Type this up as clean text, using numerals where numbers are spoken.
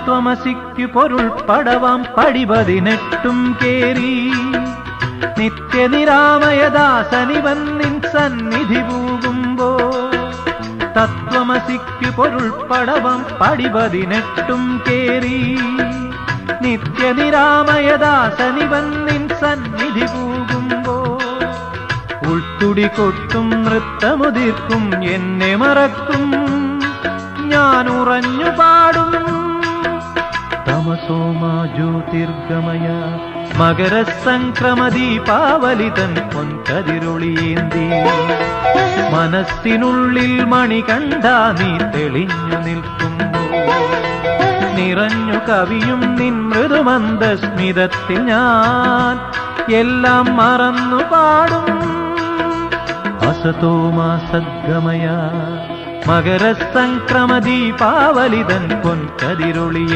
തത്വമസിക്കു പൊരുൾ പടവാം പടി 18 കേറി നിത്യനിരാമയദാസനിവൻ നിൻ സന്നിധി പൂകുമ്പോ. തത്വമസിക്കു പൊരുൾ പടവാം പടി 18 കേറി നിത്യനിരാമയദാസനിവൻ നിൻ സന്നിധി പൂകുമ്പോ. ഉൾത്തുടി കൊട്ടും നൃത്തമുതിർക്കും എന്നെ മറക്കും ഞാൻ ഉറഞ്ഞു പാടും. തമസോമാ ജ്യോതിർഗമയ മകരസംക്രമദീപാവലിതൻ പൊൻകതിരൊളിയേന്തി മനസ്സിനുള്ളിൽ മണികണ്ഠ നീ തെളിഞ്ഞു നിൽക്കുമ്പോ. നിറഞ്ഞു കവിയും നിൻ മൃദുമന്ദസ്മിതത്തിൽ ഞാൻ എല്ലാം മറന്നു പാടും. അസതോമാ സദ്ഗമയ മകരസംക്രമദീപാവലിതൻ പൊൻകതിരൊളിയെ